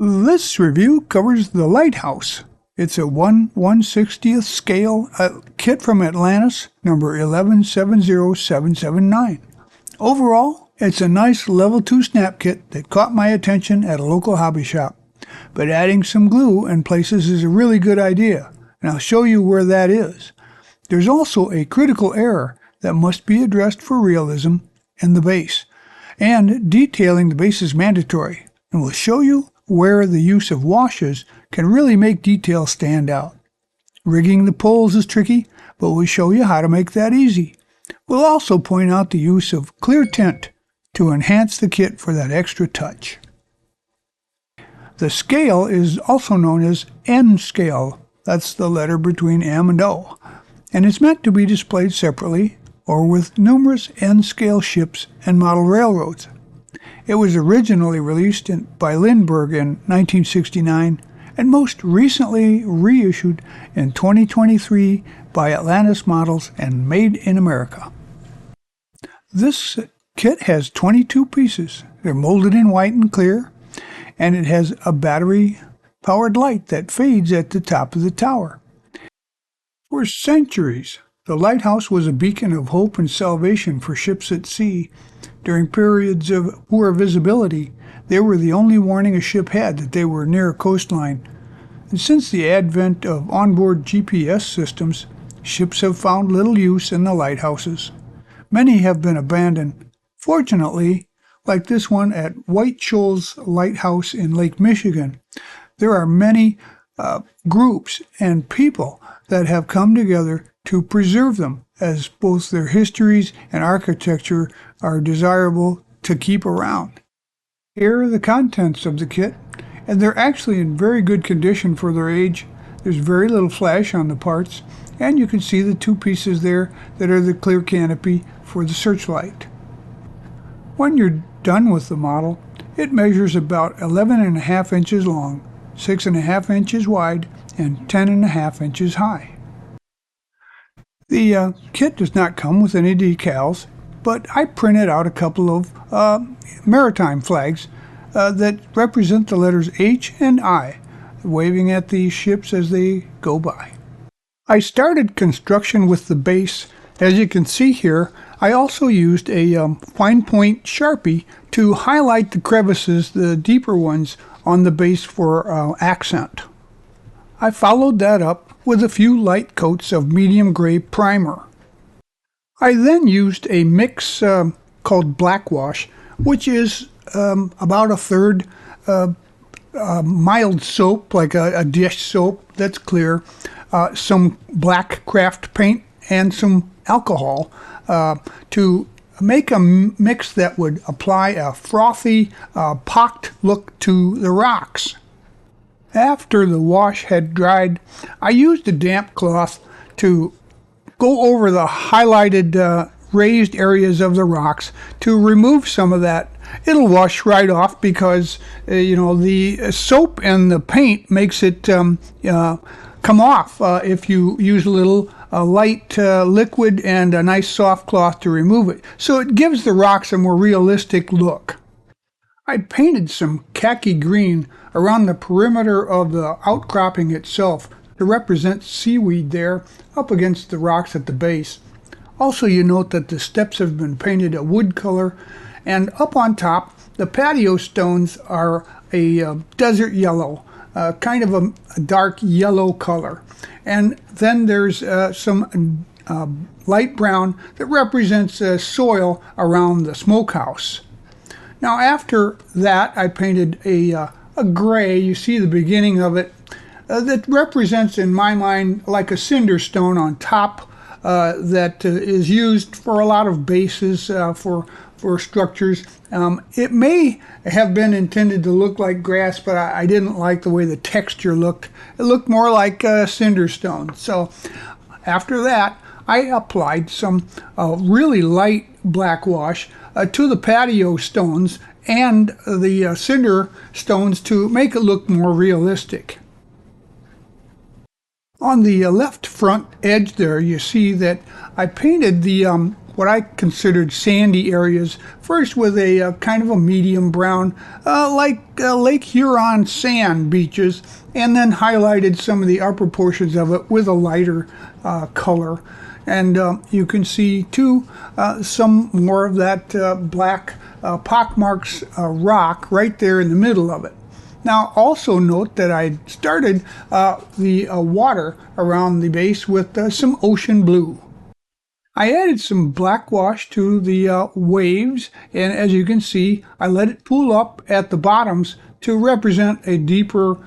This review covers the Lighthouse. It's a 1/160th scale kit from Atlantis, number 1170779. Overall, it's a nice level 2 snap kit that caught my attention at a local hobby shop. But adding some glue in places is a really good idea, and I'll show you where that is. There's also a critical error that must be addressed for realism in the base, and detailing the base is mandatory, and we'll show you where the use of washes can really make details stand out. Rigging the poles is tricky, but we'll show you how to make that easy. We'll also point out the use of clear tint to enhance the kit for that extra touch. The scale is also known as N scale. That's the letter between M and O, and it's meant to be displayed separately or with numerous N scale ships and model railroads. It was originally released by Lindbergh in 1969 and most recently reissued in 2023 by Atlantis Models and made in America. This kit has 22 pieces. They're molded in white and clear, and it has a battery-powered light that fades at the top of the tower. For centuries, the Lighthouse was a beacon of hope and salvation for ships at sea. During periods of poor visibility, they were the only warning a ship had that they were near a coastline. And since the advent of onboard GPS systems, ships have found little use in the lighthouses. Many have been abandoned. Fortunately, like this one at White Shoals Lighthouse in Lake Michigan, there are many groups and people that have come together to preserve them, as both their histories and architecture are desirable to keep around. Here are the contents of the kit, and they're actually in very good condition for their age. There's very little flash on the parts, and you can see the two pieces there that are the clear canopy for the searchlight. When you're done with the model, it measures about 11.5 inches long, 6.5 inches wide, and 10.5 inches high. The kit does not come with any decals, but I printed out a couple of maritime flags that represent the letters H and I, waving at the ships as they go by. I started construction with the base. As you can see here, I also used a fine point Sharpie to highlight the crevices, the deeper ones, on the base for accent. I followed that up with a few light coats of medium gray primer. I then used a mix called black wash, which is about a third mild soap, like a dish soap that's clear, some black craft paint, and some alcohol to make a mix that would apply a frothy, pocked look to the rocks. After the wash had dried, I used a damp cloth to go over the highlighted raised areas of the rocks to remove some of that. It'll wash right off because the soap and the paint makes it come off if you use a little light liquid and a nice soft cloth to remove it. So it gives the rocks a more realistic look. I painted some khaki green around the perimeter of the outcropping itself to represent seaweed there up against the rocks at the base. Also, you note that the steps have been painted a wood color, and up on top, the patio stones are a desert yellow, kind of a dark yellow color. And then there's some light brown that represents soil around the smokehouse. Now after that, I painted a gray, you see the beginning of it, that represents in my mind like a cinder stone on top that is used for a lot of bases for structures. It may have been intended to look like grass, but I didn't like the way the texture looked. It looked more like cinder stone. So after that, I applied some really light black wash to the patio stones and the cinder stones to make it look more realistic. On the left front edge there, you see that I painted the what I considered sandy areas, first with a kind of a medium brown, like Lake Huron sand beaches, and then highlighted some of the upper portions of it with a lighter color. And you can see too some more of that black pockmarks rock right there in the middle of it. Now also note that I started the water around the base with some ocean blue. I added some black wash to the waves, and as you can see, I let it pool up at the bottoms to represent a deeper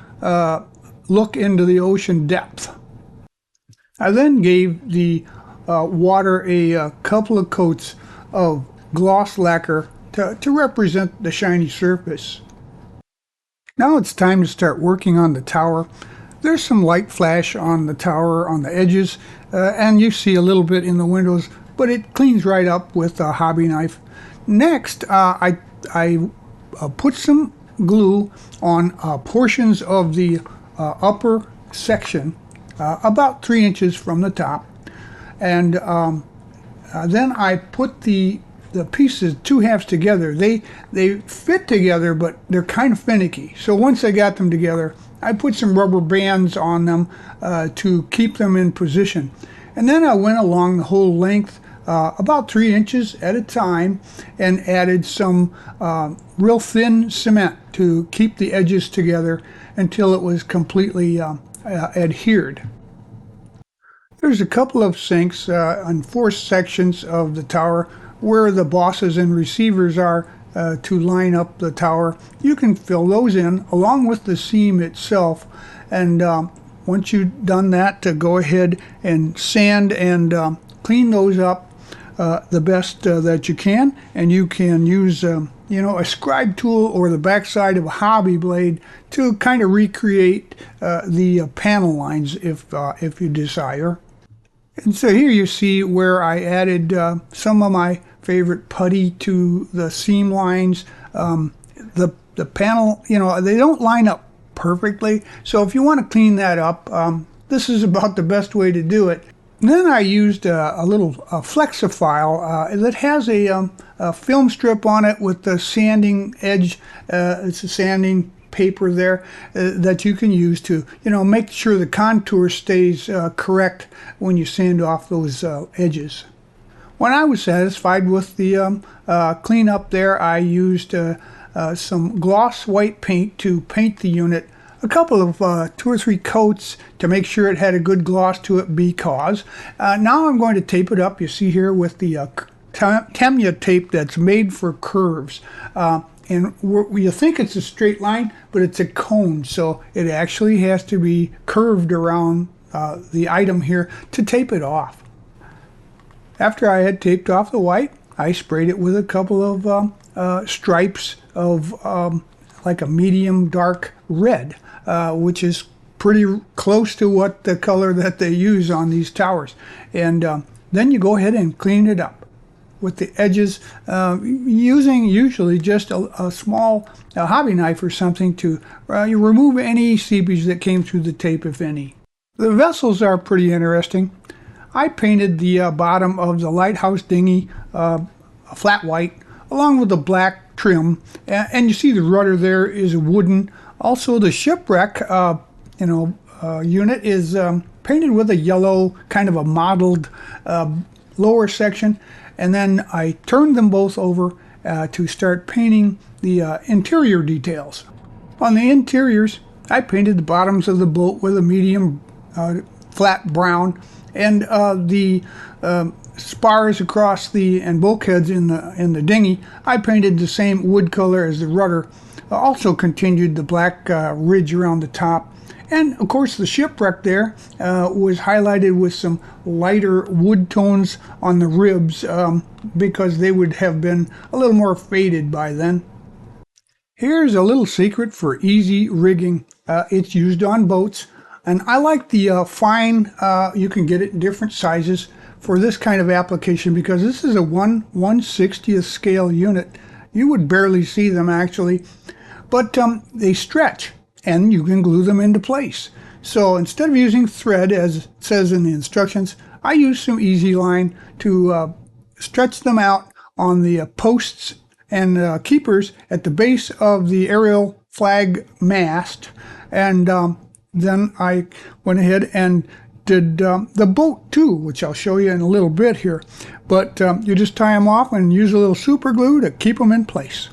look into the ocean depth. I then gave the water a couple of coats of gloss lacquer to represent the shiny surface. Now it's time to start working on the tower. There's some light flash on the tower on the edges, and you see a little bit in the windows, but it cleans right up with a hobby knife. Next, I put some glue on portions of the upper section, about 3 inches from the top, and then I put the pieces, two halves together. They fit together, but they're kind of finicky. So once I got them together, I put some rubber bands on them to keep them in position. And then I went along the whole length, about 3 inches at a time, and added some real thin cement to keep the edges together until it was completely adhered. There's a couple of sinks on 4 sections of the tower where the bosses and receivers are to line up the tower. You can fill those in along with the seam itself, and once you've done that, to go ahead and sand and clean those up the best that you can, and you can use a scribe tool or the backside of a hobby blade to kind of recreate the panel lines if you desire. And so here you see where I added some of my favorite putty to the seam lines. The panel, they don't line up perfectly, so if you want to clean that up, this is about the best way to do it. And then I used a little Flexifile that has a film strip on it with the sanding edge. It's a sanding paper there that you can use to make sure the contour stays correct when you sand off those edges. When I was satisfied with the cleanup there, I used some gloss white paint to paint the unit, a couple of 2 or 3 coats to make sure it had a good gloss to it, because now I'm going to tape it up, you see here, with the Tamiya tape that's made for curves. And you think it's a straight line, but it's a cone, so it actually has to be curved around the item here to tape it off. After I had taped off the white, I sprayed it with a couple of stripes of like a medium dark red, which is pretty close to what the color that they use on these towers. And then you go ahead and clean it up with the edges, using usually just a small hobby knife or something to you remove any seepage that came through the tape, if any. The vessels are pretty interesting. I painted the bottom of the Lighthouse dinghy a flat white, along with the black trim, and you see the rudder there is wooden. Also the shipwreck unit is painted with a yellow, kind of a mottled lower section. And then I turned them both over to start painting the interior details. On the interiors, I painted the bottoms of the boat with a medium flat brown, and the spars across and bulkheads in the dinghy, I painted the same wood color as the rudder. Also continued the black ridge around the top. And of course the shipwreck there was highlighted with some lighter wood tones on the ribs because they would have been a little more faded by then. Here's a little secret for easy rigging. It's used on boats, and I like the fine, you can get it in different sizes for this kind of application, because this is a 1/160th scale unit. You would barely see them actually, but they stretch, and you can glue them into place. So instead of using thread, as it says in the instructions, I use some easy line to stretch them out on the posts and keepers at the base of the aerial flag mast, and then I went ahead and did the boat too, which I'll show you in a little bit here. But you just tie them off and use a little super glue to keep them in place.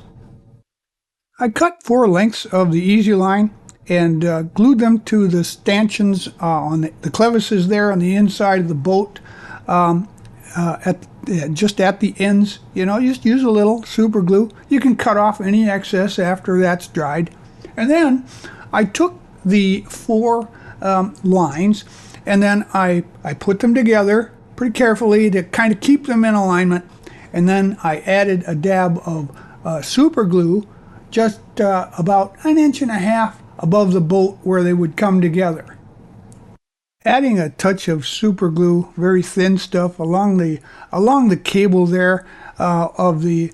I cut 4 lengths of the easy line and glued them to the stanchions on the clevises there on the inside of the boat, just at the ends. You know, just use a little super glue. You can cut off any excess after that's dried. And then I took the 4 lines, and then I put them together pretty carefully to kind of keep them in alignment. And then I added a dab of super glue just about 1.5 inches above the boat where they would come together. Adding a touch of super glue, very thin stuff, along the cable there of the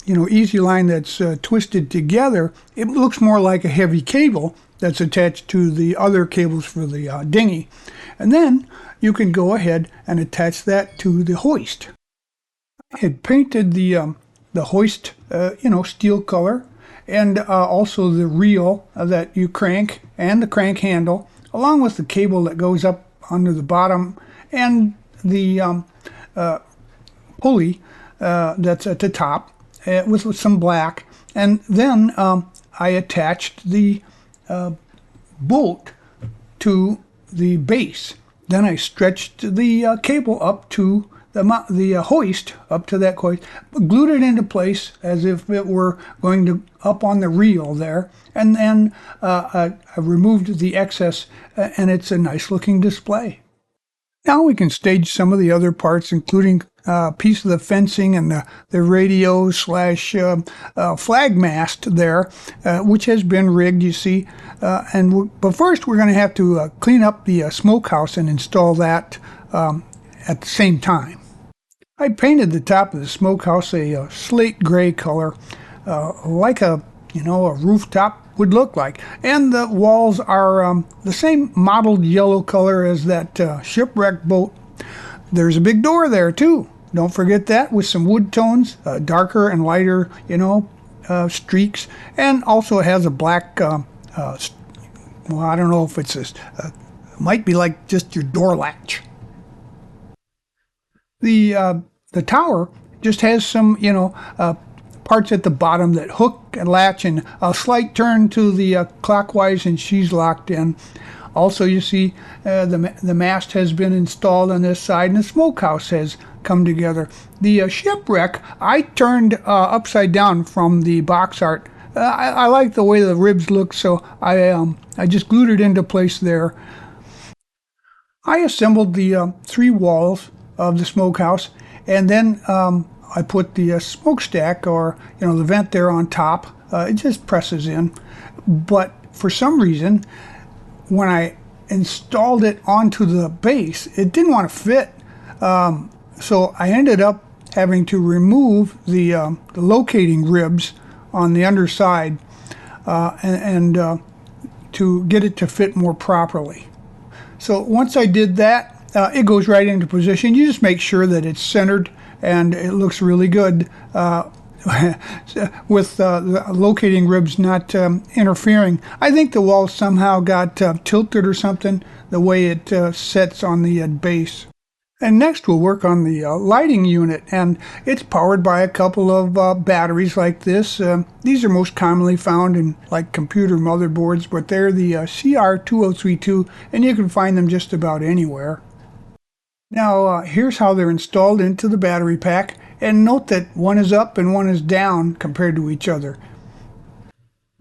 easy line that's twisted together, it looks more like a heavy cable that's attached to the other cables for the dinghy. And then you can go ahead and attach that to the hoist. I had painted the hoist, steel color, and also the reel that you crank and the crank handle, along with the cable that goes up under the bottom and the pulley that's at the top with some black. And then I attached the bolt to the base. Then I stretched the cable up to the hoist, up to that hoist, glued it into place as if it were going to up on the reel there, and then I removed the excess, and it's a nice looking display. Now we can stage some of the other parts, including a piece of the fencing and the radio / flag mast there, which has been rigged, you see. But first we're going to have to clean up the smokehouse and install that at the same time. I painted the top of the smokehouse a slate gray color, like a rooftop would look like. And the walls are the same mottled yellow color as that shipwrecked boat. There's a big door there too. Don't forget that, with some wood tones, darker and lighter, streaks. And also it has a black, I don't know if it's might be like just your door latch. The tower just has some, parts at the bottom that hook and latch, and a slight turn to the clockwise, and she's locked in. Also, you see the mast has been installed on this side, and the smokehouse has come together. The shipwreck I turned upside down from the box art. I like the way the ribs look, so I just glued it into place there. I assembled the 3 walls of the smokehouse, and then I put the smokestack, or the vent there on top. It just presses in. But for some reason, when I installed it onto the base, it didn't want to fit. So I ended up having to remove the locating ribs on the underside and to get it to fit more properly. So once I did that, it goes right into position. You just make sure that it's centered and it looks really good with the locating ribs not interfering. I think the wall somehow got tilted or something, the way it sets on the base. And next we'll work on the lighting unit, and it's powered by a couple of batteries like this. These are most commonly found in like computer motherboards, but they're the CR2032, and you can find them just about anywhere. Now here's how they're installed into the battery pack, and note that one is up and one is down compared to each other.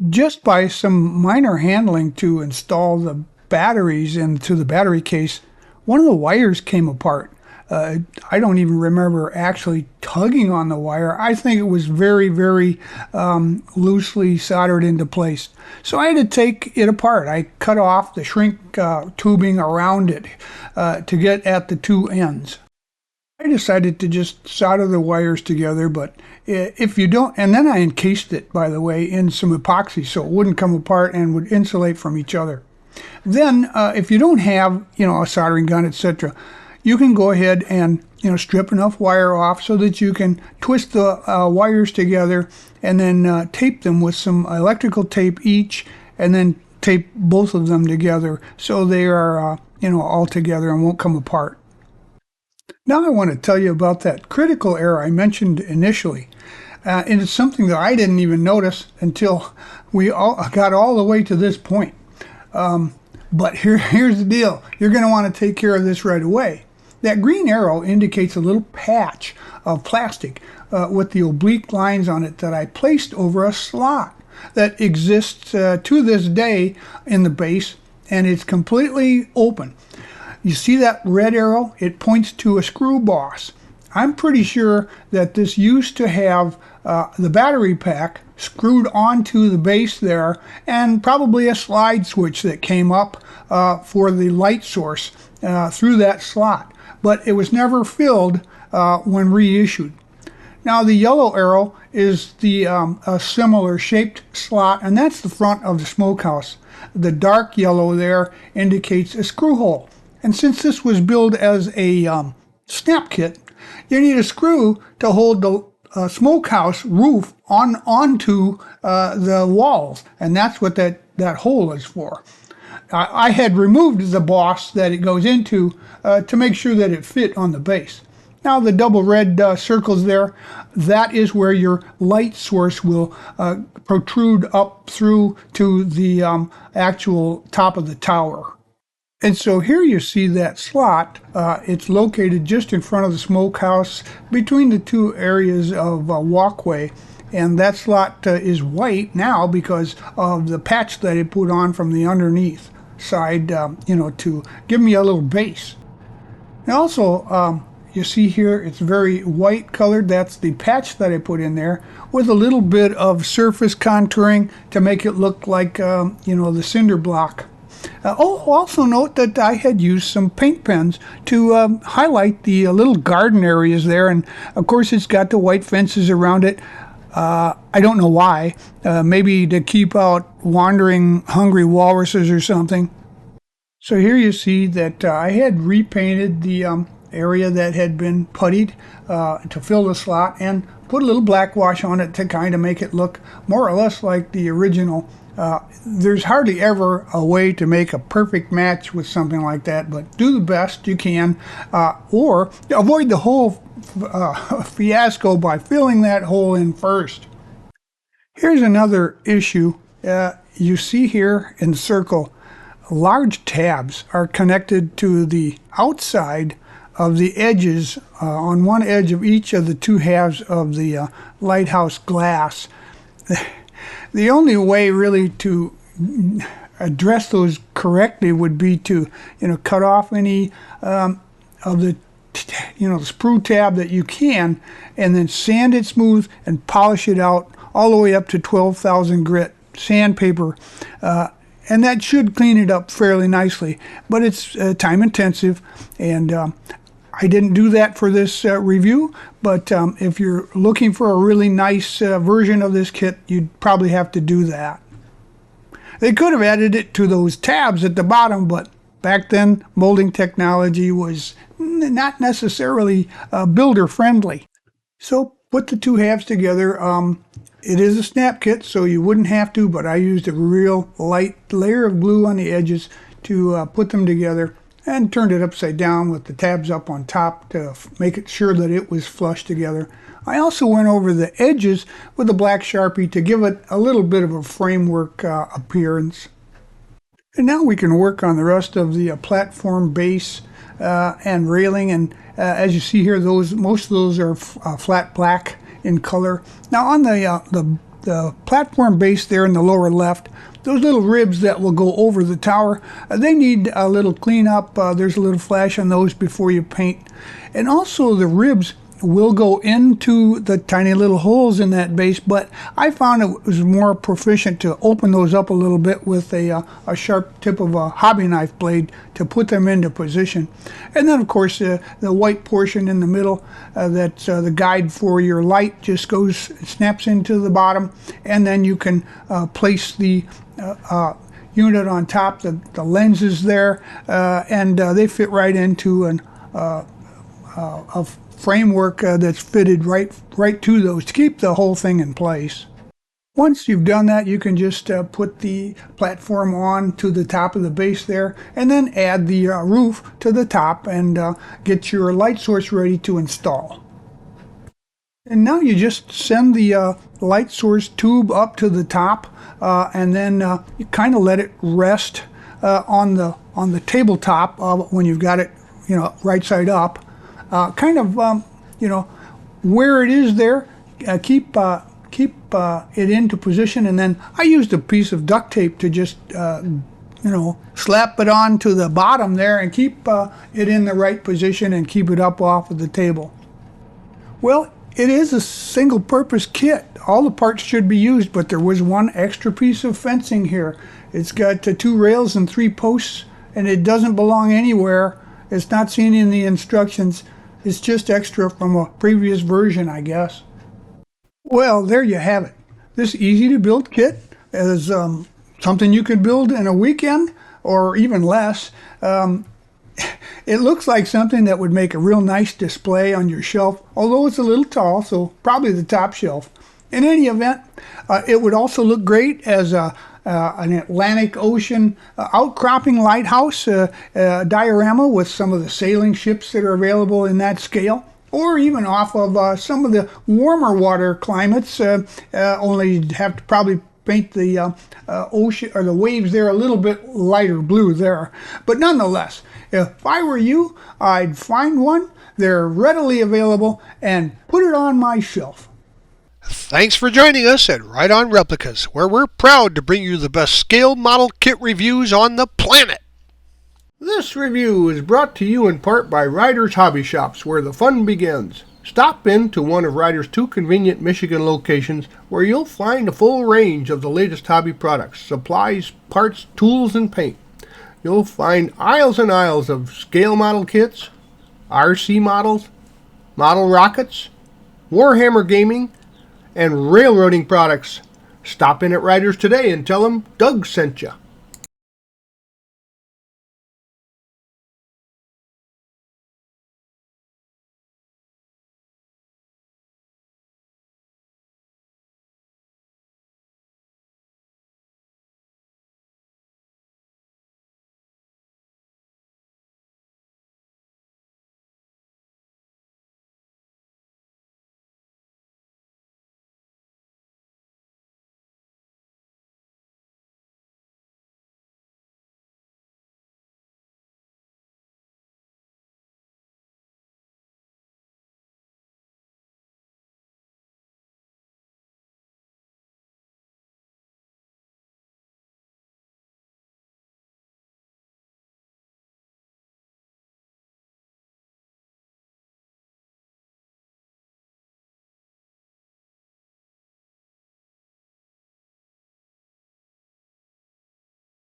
Just by some minor handling to install the batteries into the battery case, one of the wires came apart. I don't even remember actually tugging on the wire. I think it was very, very loosely soldered into place. So I had to take it apart. I cut off the shrink tubing around it to get at the 2 ends. I decided to just solder the wires together, but if you don't, and then I encased it, by the way, in some epoxy so it wouldn't come apart and would insulate from each other. Then, if you don't have, a soldering gun, etc., you can go ahead and strip enough wire off so that you can twist the wires together and then tape them with some electrical tape each, and then tape both of them together so they are all together and won't come apart. Now I want to tell you about that critical error I mentioned initially. And it's something that I didn't even notice until we got all the way to this point. But here's the deal. You're going to want to take care of this right away. That green arrow indicates a little patch of plastic with the oblique lines on it that I placed over a slot that exists to this day in the base, and it's completely open. You see that red arrow? It points to a screw boss. I'm pretty sure that this used to have the battery pack screwed onto the base there, and probably a slide switch that came up for the light source through that slot. But it was never filled when reissued. Now the yellow arrow is the a similar shaped slot, and that's the front of the smokehouse. The dark yellow there indicates a screw hole. And since this was billed as a snap kit, you need a screw to hold the smokehouse roof onto the walls, and that's what that hole is for. I had removed the boss that it goes into to make sure that it fit on the base. Now the double red circles there, that is where your light source will protrude up through to the actual top of the tower. And so here you see that slot. It's located just in front of the smokehouse between the two areas of walkway. And that slot is white now because of the patch that it put on from the underneath side, to give me a little base. And also, you see here, it's very white colored. That's the patch that I put in there with a little bit of surface contouring to make it look like, the cinder block. Also note that I had used some paint pens to highlight the little garden areas there, and of course it's got the white fences around it. I don't know why. Maybe to keep out wandering hungry walruses or something. So here you see that I had repainted the area that had been puttied to fill the slot and put a little black wash on it to kind of make it look more or less like the original. There's hardly ever a way to make a perfect match with something like that, but do the best you can, or avoid the whole fiasco by filling that hole in first. Here's another issue. You see here in the circle, large tabs are connected to the outside of the edges on one edge of each of the two halves of the lighthouse glass. The only way really to address those correctly would be to cut off any of the sprue tab that you can, and then sand it smooth and polish it out all the way up to 12,000 grit sandpaper, and that should clean it up fairly nicely. But it's time intensive, and I didn't do that for this review, but if you're looking for a really nice version of this kit, you'd probably have to do that. They could have added it to those tabs at the bottom, but back then molding technology was not necessarily builder friendly. So put the two halves together. It is a snap kit, so you wouldn't have to, but I used a real light layer of glue on the edges to put them together, and turned it upside down with the tabs up on top to make it sure that it was flush together. I also went over the edges with a black Sharpie to give it a little bit of a framework appearance. And now we can work on the rest of the platform base and railing, and as you see here, most of those are flat black in color. Now on the platform base there in the lower left, those little ribs that will go over the tower, they need a little cleanup. There's a little flash on those before you paint. And also the ribs will go into the tiny little holes in that base, but I found it was more proficient to open those up a little bit with a sharp tip of a hobby knife blade to put them into position. And then of course the white portion in the middle, that's the guide for your light, just snaps into the bottom, and then you can place the unit on top, the lenses there, and they fit right into a framework that's fitted right to those to keep the whole thing in place. Once you've done that, you can just put the platform on to the top of the base there, and then add the roof to the top and get your light source ready to install. And now you just send the light source tube up to the top, and then you kind of let it rest on the tabletop when you've got it, right side up. Where it is there, keep it into position, and then I used a piece of duct tape to just slap it on to the bottom there and keep it in the right position and keep it up off of the table. Well, it is a single purpose kit. All the parts should be used, but there was one extra piece of fencing here. It's got 2 rails and 3 posts, and it doesn't belong anywhere. It's not seen in the instructions. It's just extra from a previous version, I guess. Well, there you have it. This easy to build kit is something you could build in a weekend or even less. It looks like something that would make a real nice display on your shelf, although it's a little tall, so probably the top shelf. In any event, it would also look great as an Atlantic Ocean outcropping lighthouse diorama with some of the sailing ships that are available in that scale, or even off of some of the warmer water climates, only you'd have to probably paint the ocean or the waves there a little bit lighter blue there. But nonetheless, if I were you, I'd find one. They're readily available and put it on my shelf. Thanks for joining us at Right On Replicas, where we're proud to bring you the best scale model kit reviews on the planet. This review is brought to you in part by Ryder's Hobby Shops, where the fun begins. Stop in to one of Ryder's 2 convenient Michigan locations, where you'll find a full range of the latest hobby products, supplies, parts, tools, and paint. You'll find aisles and aisles of scale model kits, RC models, model rockets, Warhammer gaming, and railroading products. Stop in at Ryder's today and tell them Doug sent you.